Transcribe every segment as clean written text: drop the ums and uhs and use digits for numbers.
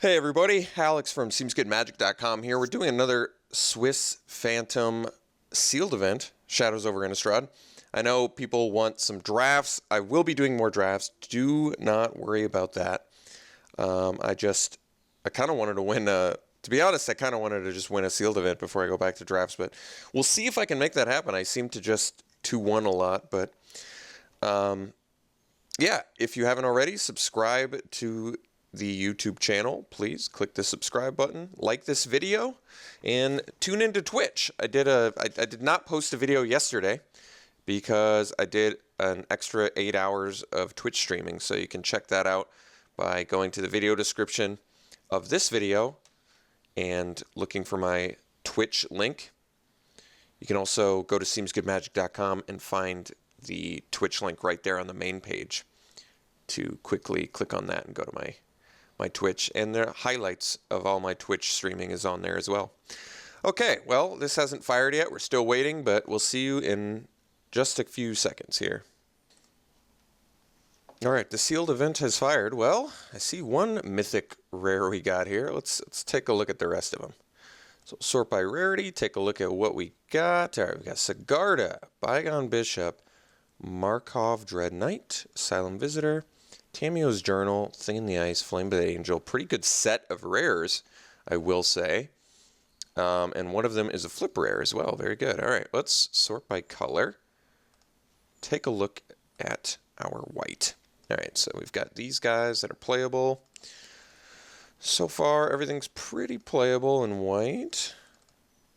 Hey everybody, Alex from SeemsGoodMagic.com here. We're doing another Swiss Phantom sealed event, Shadows Over Innistrad. I know people want some drafts. I will be doing more drafts. Do not worry about that. I kind of wanted to win to be honest, I kind of wanted to just win a sealed event before I go back to drafts, but we'll see if I can make that happen. I seem to just 2-1 a lot, but yeah, if you haven't already, subscribe to the YouTube channel. Please click the subscribe button, like this video, and tune into Twitch. I did not post a video yesterday because I did an extra 8 hours of Twitch streaming, so you can check that out by going to the video description of this video and looking for my Twitch link. You can also go to SeemsGoodMagic.com and find the Twitch link right there on the main page to quickly click on that and go to my Twitch, and the highlights of all my Twitch streaming is on there as well. Okay, well, this hasn't fired yet. We're still waiting, but we'll see you in just a few seconds here. All right, the sealed event has fired. Well, I see one mythic rare we got here. Let's take a look at the rest of them. So sort by rarity, take a look at what we got. All right, we got Sigarda, Bygone Bishop, Markov Dread Knight, Asylum Visitor, Tamio's Journal, Thing in the Ice, Flame Blade Angel. Pretty good set of rares, I will say. And one of them is a flip rare as well. Very good. All right, let's sort by color. Take a look at our white. All right, so we've got these guys that are playable. So far, everything's pretty playable in white.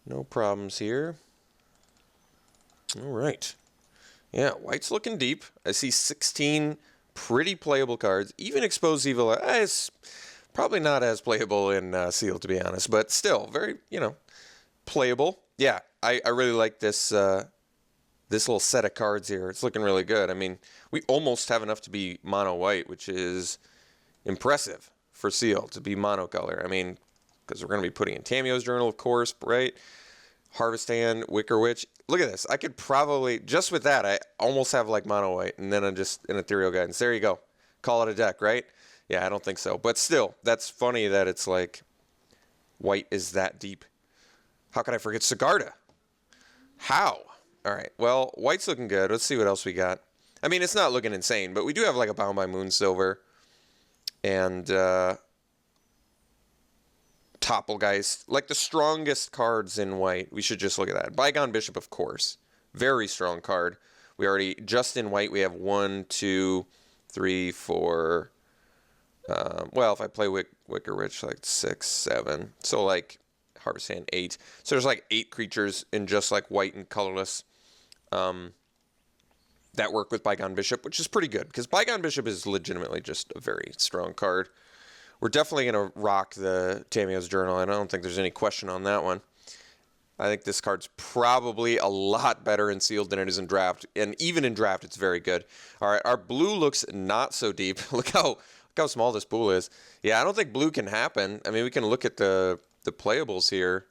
No problems here. All right. Yeah, white's looking deep. I see 16 pretty playable cards. Even Exposed Evil is probably not as playable in Seal, to be honest, but still very, playable. Yeah, I really like this this little set of cards here. It's looking really good. I mean, we almost have enough to be mono white, which is impressive for Seal to be monocolor. I mean, because we're going to be putting in Tamio's Journal, of course, right? Harvest Hand, Wicker Witch. Look at this. I could probably, just with that, I almost have like mono white, and then I'm just an Ethereal Guidance. There you go. Call it a deck, right? Yeah, I don't think so. But still, that's funny that it's like white is that deep. How could I forget Sigarda? How? All right, well, white's looking good. Let's see what else we got. I mean, it's not looking insane, but we do have like a Bound by Moon Silver and Topplegeist, like the strongest cards in white. We should just look at that. Bygone Bishop, of course. Very strong card. We already, just in white, we have 1, 2, 3, 4. Well, if I play Wicker Witch, like 6, 7. So like Harvest Hand, 8. So there's like 8 creatures in just like white and colorless that work with Bygone Bishop, which is pretty good because Bygone Bishop is legitimately just a very strong card. We're definitely going to rock the Tamio's Journal, and I don't think there's any question on that one. I think this card's probably a lot better in Sealed than it is in Draft, and even in Draft, it's very good. All right, our blue looks not so deep. Look how small this pool is. Yeah, I don't think blue can happen. I mean, we can look at the playables here,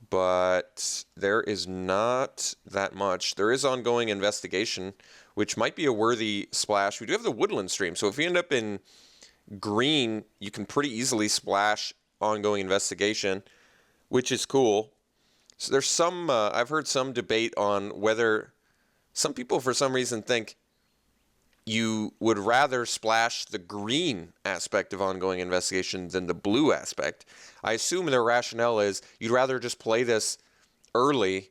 but there is not that much. There is Ongoing Investigation, which might be a worthy splash. We do have the Woodland Stream, so if we end up in green, you can pretty easily splash Ongoing Investigation, which is cool. So there's some, I've heard some debate on whether some people for some reason think you would rather splash the green aspect of Ongoing Investigation than the blue aspect. I assume their rationale is you'd rather just play this early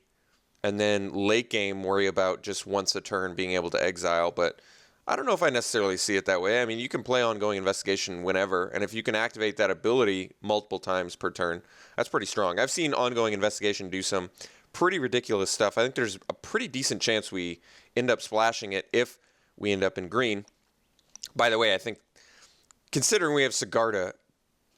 and then late game worry about just once a turn being able to exile, but I don't know if I necessarily see it that way. I mean, you can play Ongoing Investigation whenever, and if you can activate that ability multiple times per turn, that's pretty strong. I've seen Ongoing Investigation do some pretty ridiculous stuff. I think there's a pretty decent chance we end up splashing it if we end up in green. By the way, I think, considering we have Sigarda,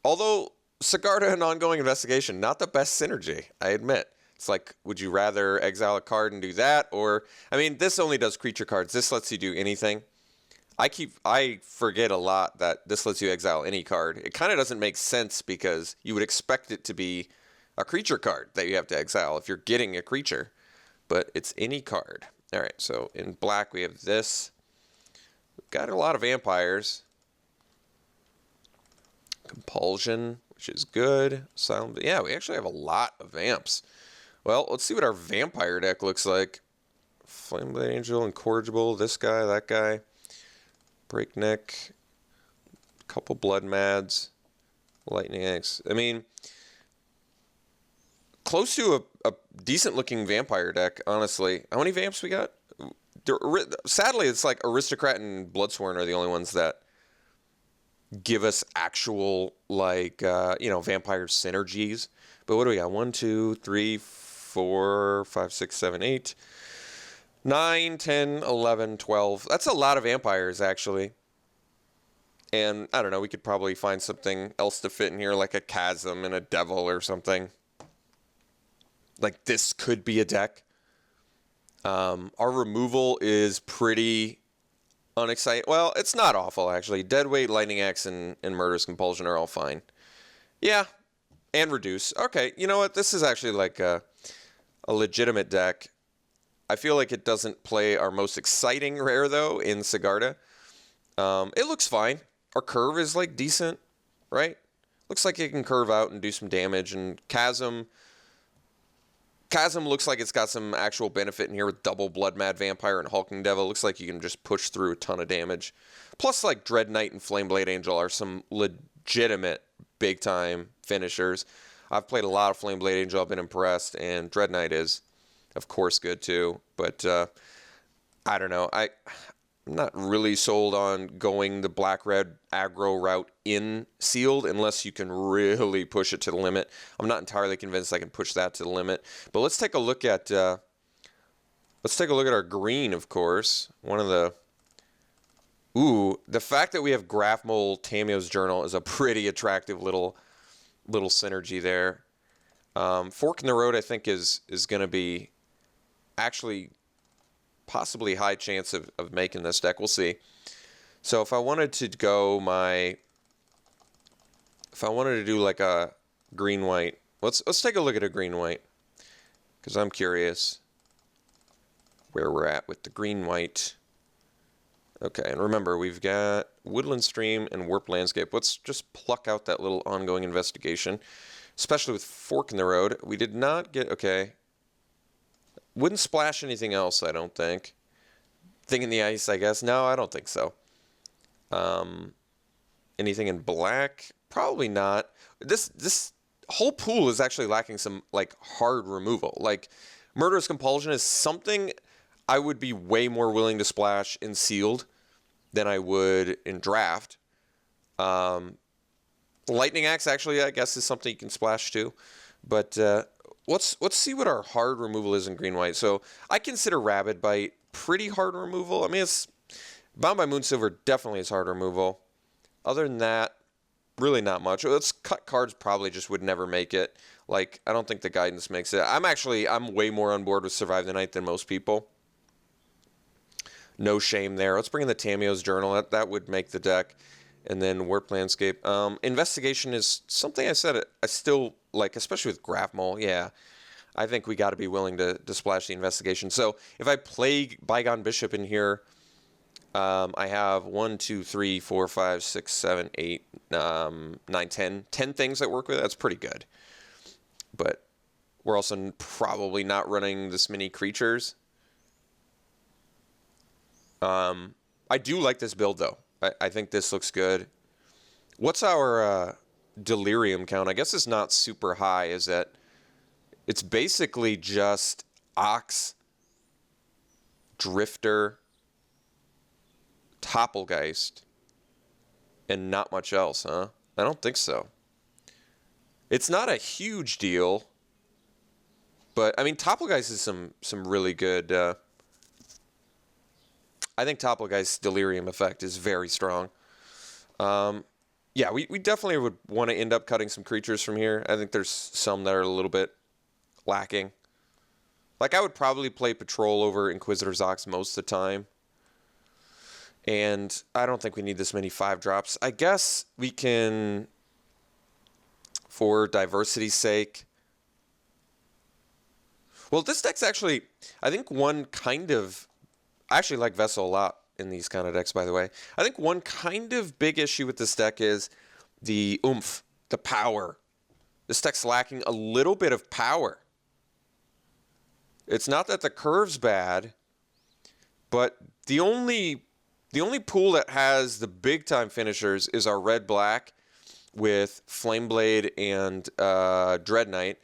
although Sigarda and Ongoing Investigation, not the best synergy, I admit. It's like, would you rather exile a card and do that? Or, I mean, this only does creature cards. This lets you do anything. I forget a lot that this lets you exile any card. It kind of doesn't make sense because you would expect it to be a creature card that you have to exile if you're getting a creature, but it's any card. All right, so in black we have this. We've got a lot of vampires. Compulsion, which is good. Silent, yeah, we actually have a lot of vamps. Well, let's see what our vampire deck looks like. Flameblade Angel, Incorrigible, this guy, that guy. Breakneck, couple Blood Mads, Lightning Axe. I mean, close to a decent looking vampire deck, honestly. How many vamps we got? Sadly, it's like Aristocrat and Bloodsworn are the only ones that give us actual, like, vampire synergies. But what do we got? 1, 2, 3, 4, 5, 6, 7, 8, 9, 10, 11, 12. That's a lot of vampires, actually. And, I don't know, we could probably find something else to fit in here, like a Chasm and a Devil or something. Like, this could be a deck. Our removal is pretty unexciting. Well, it's not awful, actually. Deadweight, Lightning Axe, and Murderous Compulsion are all fine. Yeah, and Reduce. Okay, you know what? This is actually like a legitimate deck. I feel like it doesn't play our most exciting rare, though, in Sigarda. It looks fine. Our curve is, like, decent, right? Looks like it can curve out and do some damage. And Chasm looks like it's got some actual benefit in here with double Blood Mad Vampire and Hulking Devil. Looks like you can just push through a ton of damage. Plus, like, Dread Knight and Flameblade Angel are some legitimate big-time finishers. I've played a lot of Flameblade Angel. I've been impressed. And Dread Knight is, of course, good, too. But, I don't know. I'm not really sold on going the black-red aggro route in sealed unless you can really push it to the limit. I'm not entirely convinced I can push that to the limit. But let's take a look at our green, of course. One of the the fact that we have Graph-Mole Tameo's Journal is a pretty attractive little synergy there. Fork in the Road, I think, is going to be actually possibly high chance of making this deck. We'll see. So if I wanted to do like a green-white, let's take a look at a green-white, because I'm curious where we're at with the green-white. Okay, and remember, we've got Woodland Stream and Warped Landscape. Let's just pluck out that little ongoing investigation, especially with Fork in the Road. We did not get, okay. Wouldn't splash anything else, I don't think. Thing in the Ice, I guess. No, I don't think so. Anything in black? Probably not. This whole pool is actually lacking some, like, hard removal. Like, Murderous Compulsion is something I would be way more willing to splash in sealed than I would in draft. Lightning Axe, actually, I guess, is something you can splash too. But let's see what our hard removal is in green-white. So I consider Rabid Bite pretty hard removal. I mean, it's Bound by Moonsilver definitely is hard removal. Other than that, really not much. Let's cut cards probably just would never make it. Like, I don't think the guidance makes it. I'm way more on board with Survive the Night than most people. No shame there. Let's bring in the Tameo's Journal. That would make the deck. And then Warped Landscape. Investigation is something I said I still like, especially with Graph-Mole. Yeah, I think we got to be willing to splash the Investigation. So if I play Bygone Bishop in here, I have 1, 2, 3, 4, 5, 6, 7, 8, 9, 10. 10 things that work with it. That's pretty good. But we're also probably not running this many creatures. I do like this build, though. I think this looks good. What's our delirium count? I guess it's not super high, is that it's basically just Ox, Drifter, Topplegeist, and not much else, huh? I don't think so. It's not a huge deal, but, I mean, Topplegeist is some really good... I think Topplegeist's Delirium effect is very strong. Yeah, we definitely would want to end up cutting some creatures from here. I think there's some that are a little bit lacking. Like, I would probably play Patrol over Inquisitor's Ox most of the time. And I don't think we need this many 5-drops. I guess we can, for diversity's sake... Well, this deck's actually, I think one kind of... I actually like Vessel a lot in these kind of decks, by the way. I think one kind of big issue with this deck is the oomph, the power. This deck's lacking a little bit of power. It's not that the curve's bad, but the only pool that has the big time finishers is our red-black with Flameblade and Dread Knight.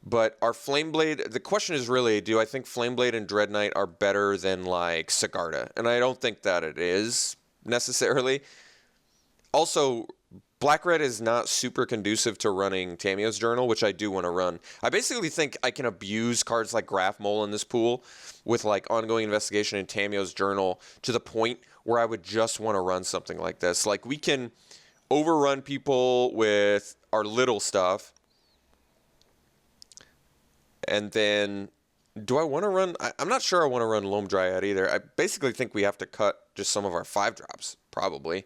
But our Flameblade, the question is really, do I think Flameblade and Dread Knight are better than like Sigarda? And I don't think that it is necessarily. Also, Black-Red is not super conducive to running Tamiyo's Journal, which I do want to run. I basically think I can abuse cards like Graph Mole in this pool with like Ongoing Investigation and Tamiyo's Journal to the point where I would just want to run something like this. Like, we can overrun people with our little stuff. And then, do I want to run? I'm not sure I want to run Loam Dryad either. I basically think we have to cut just some of our 5-drops, probably.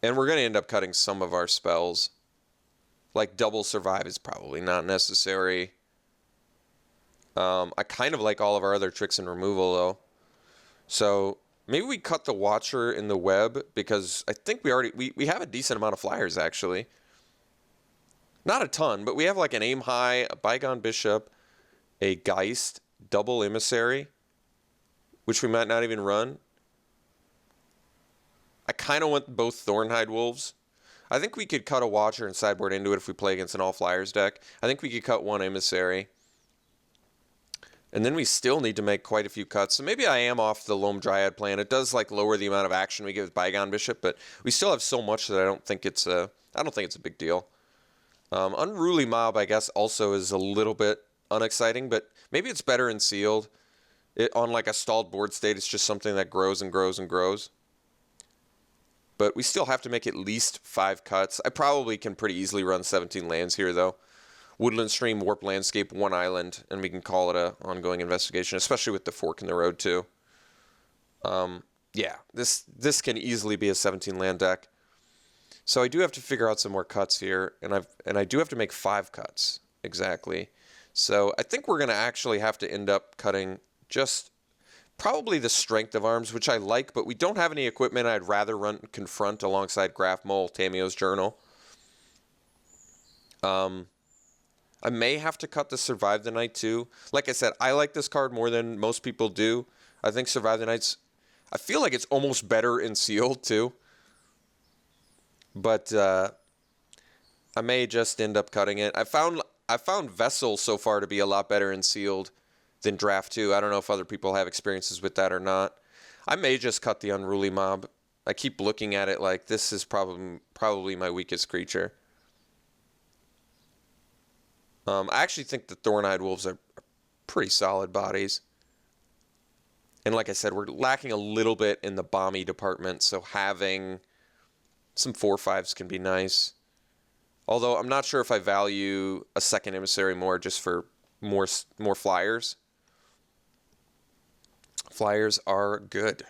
And we're going to end up cutting some of our spells. Like Double Survive is probably not necessary. I kind of like all of our other tricks and removal, though. So maybe we cut the Watcher in the web, because I think we have a decent amount of flyers, actually. Not a ton, but we have like an Aim High, a Bygone Bishop, a Geist, double Emissary, which we might not even run. I kind of want both Thornhide Wolves. I think we could cut a Watcher and sideboard into it if we play against an all-flyers deck. I think we could cut one Emissary. And then we still need to make quite a few cuts. So maybe I am off the Loam Dryad plan. It does like lower the amount of action we get with Bygone Bishop, but we still have so much that I don't think it's a big deal. Unruly Mob, I guess, also is a little bit unexciting, but maybe it's better in sealed. On like a stalled board state, it's just something that grows and grows and grows. But we still have to make at least 5 cuts. I probably can pretty easily run 17 lands here, though. Woodland Stream, Warp Landscape, 1 island, and we can call it a Ongoing Investigation, especially with the Fork in the Road, too. Yeah, this can easily be a 17 land deck. So I do have to figure out some more cuts here, and I do have to make 5 cuts, exactly. So I think we're going to actually have to end up cutting just probably the Strength of Arms, which I like, but we don't have any equipment. I'd rather run Confront alongside Graph Mole, Tamiyo's Journal. I may have to cut the Survive the Night too. Like I said, I like this card more than most people do. I think Survive the Night's... I feel like it's almost better in sealed too. But I may just end up cutting it. I found Vessel so far to be a lot better in sealed than Draft 2. I don't know if other people have experiences with that or not. I may just cut the Unruly Mob. I keep looking at it like this is probably my weakest creature. I actually think the Thorn-Eyed Wolves are pretty solid bodies. And like I said, we're lacking a little bit in the bomby department, so having some 4/5s can be nice. Although I'm not sure if I value a second Emissary more just for more flyers. Flyers are good.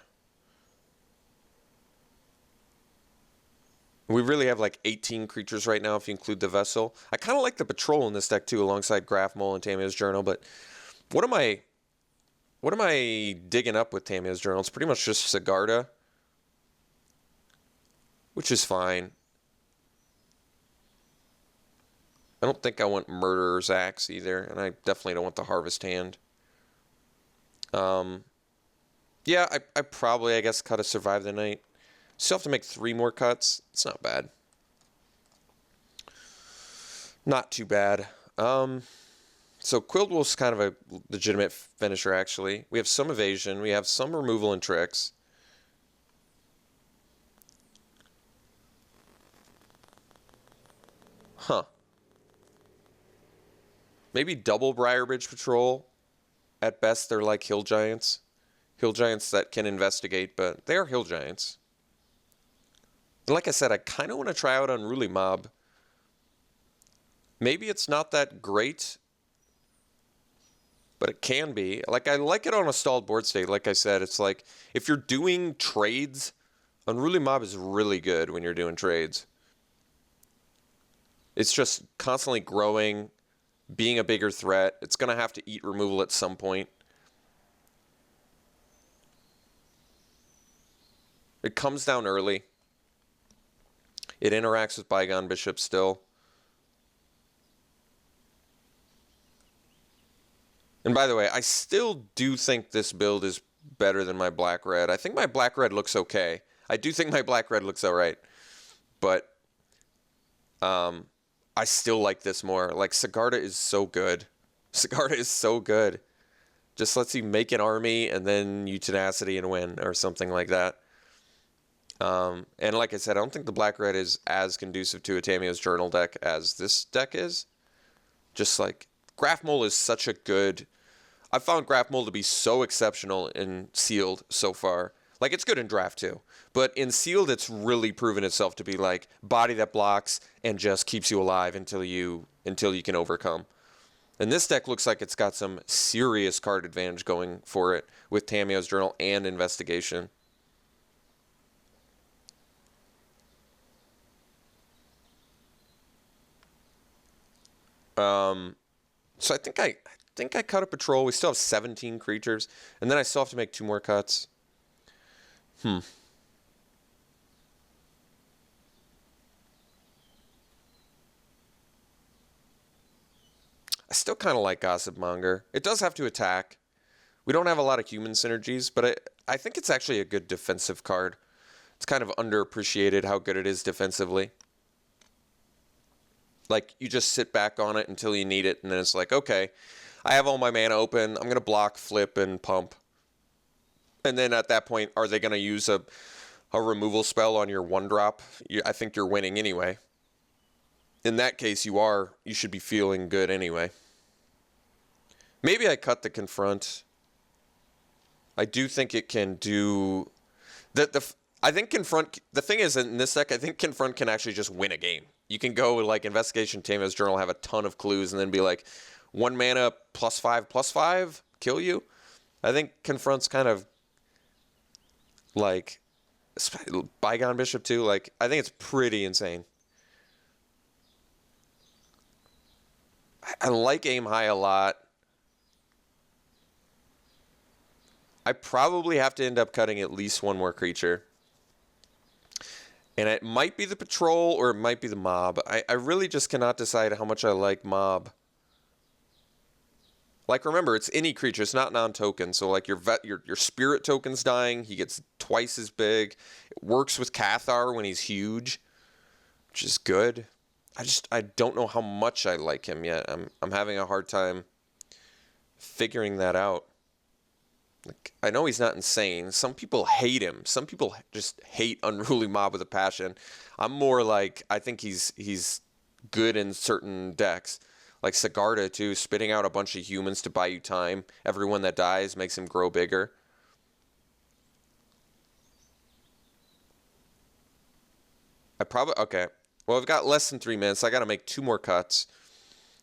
We really have like 18 creatures right now if you include the Vessel. I kind of like the Patrol in this deck too, alongside Graph Mole and Tamiyo's Journal, but what am I digging up with Tamiyo's Journal? It's pretty much just Sigarda, which is fine. I don't think I want Murderer's Axe either, and I definitely don't want the Harvest Hand. Yeah, I probably, I guess, cut a Survive the Night. Still have to make 3 more cuts. It's not bad. Not too bad. So Quilled Wolf's kind of a legitimate finisher, actually. We have some evasion. We have some removal and tricks. Huh. Maybe double Briarbridge Patrol. At best, they're like Hill Giants. Hill Giants that can investigate, but they are Hill Giants. And like I said, I kind of want to try out Unruly Mob. Maybe it's not that great, but it can be. Like, I like it on a stalled board state. Like I said, it's like, if you're doing trades, Unruly Mob is really good when you're doing trades. It's just constantly growing, being a bigger threat. It's going to have to eat removal at some point. It comes down early. It interacts with Bygone Bishop still. And by the way, I still do think this build is better than my black-red. I think my black-red looks okay. I do think my black-red looks alright. But I still like this more. Like, Sigarda is so good. Sigarda is so good. Just lets you make an army and then you tenacity and win or something like that. And like I said, I don't think the black-red is as conducive to a Tamiyo's Journal deck as this deck is. Just like, Graph Mole is such a good... I found Graph Mole to be so exceptional in Sealed so far. Like, it's good in Draft too. But in Sealed, it's really proven itself to be like body that blocks and just keeps you alive until you can overcome. And this deck looks like it's got some serious card advantage going for it with Tamiyo's Journal and Investigation. So I think I cut a patrol. We still have 17 creatures, and then I still have to make 2 more cuts. I still kind of like Gossip Monger. It does have to attack. We don't have a lot of human synergies, but I think it's actually a good defensive card. It's kind of underappreciated how good it is defensively. Like, you just sit back on it until you need it, and then it's like, okay, I have all my mana open. I'm going to block, flip, and pump. And then at that point, are they going to use a removal spell on your 1-drop? I think you're winning anyway. In that case, you should be feeling good anyway. Maybe I cut the Confront. I do think it can do... I think Confront... The thing is, in this deck, I think Confront can actually just win a game. You can go like Investigation, Tamiyo's Journal, have a ton of clues, and then be like, 1 mana, +5/+5, kill you. I think Confront's kind of like Bygone Bishop too. Like, I think it's pretty insane. I like Aim High a lot. I probably have to end up cutting at least 1 more creature. And it might be the Patrol or it might be the Mob. I really just cannot decide how much I like Mob. Like, remember, it's any creature. It's not non-token. So, like, your Spirit token's dying. He gets twice as big. It works with Cathar when he's huge, which is good. I don't know how much I like him yet. I'm having a hard time figuring that out. Like, I know he's not insane. Some people hate him. Some people just hate Unruly Mob with a passion. I'm more like, I think he's good in certain decks. Like Sigarda, too, spitting out a bunch of humans to buy you time. Everyone that dies makes him grow bigger. Okay. Well, I've got less than 3 minutes. I got to make 2 more cuts.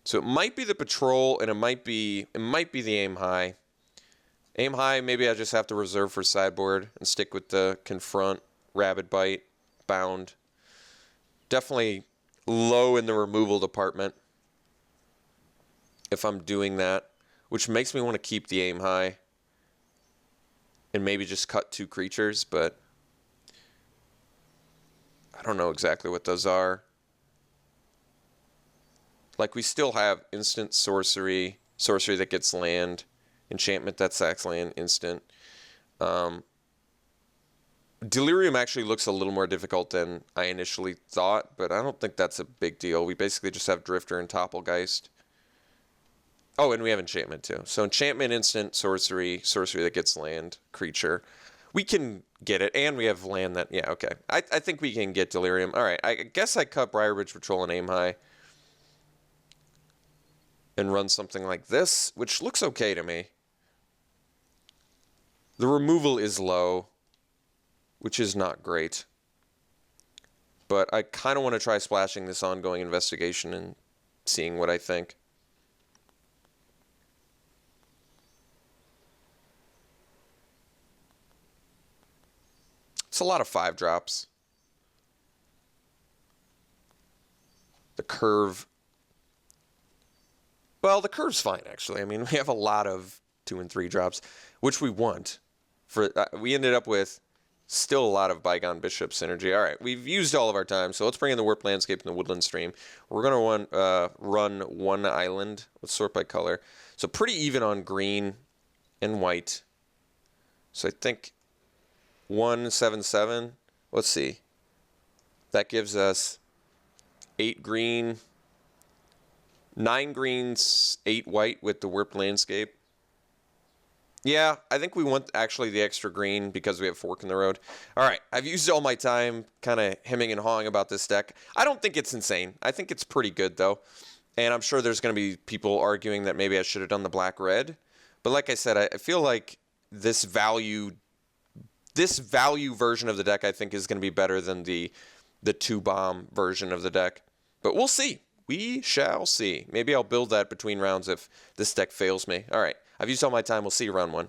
So it might be the Patrol, and it might be the Aim High. Aim High, maybe I just have to reserve for sideboard and stick with the Confront, Rabid Bite, Bound. Definitely low in the removal department if I'm doing that, which makes me want to keep the Aim High and maybe just cut 2 creatures, but I don't know exactly what those are. Like, we still have instant sorcery that gets land, enchantment that sacks land, instant. Delirium actually looks a little more difficult than I initially thought, but I don't think that's a big deal. We basically just have Drifter and Topplegeist. Oh, and we have enchantment too. So enchantment, instant, sorcery that gets land, creature. We can get it, and we have land that... Yeah, okay. I think we can get Delirium. All right, I guess I cut Briarbridge Patrol and Aim High and run something like this, which looks okay to me. The removal is low, which is not great. But I kind of want to try splashing this Ongoing Investigation and seeing what I think. It's a lot of 5-drops. The curve... Well, the curve's fine, actually. I mean, we have a lot of 2 and 3 drops, which we want. We ended up with Still a lot of Bygone Bishop synergy. All right, we've used all of our time, so let's bring in the Warped Landscape and the Woodland Stream. We're going to run one island. Let's sort by color. So pretty even on green and white. So I think 177. Let's see. That gives us 8 green, 9 greens, 8 white with the Warped Landscape. Yeah, I think we want actually the extra green because we have Fork in the Road. All right, I've used all my time kind of hemming and hawing about this deck. I don't think it's insane. I think it's pretty good, though. And I'm sure there's going to be people arguing that maybe I should have done the black-red. But like I said, I feel like this value version of the deck, I think, is going to be better than the 2-bomb version of the deck. But we'll see. We shall see. Maybe I'll build that between rounds if this deck fails me. All right. I've used all my time. We'll see you round 1.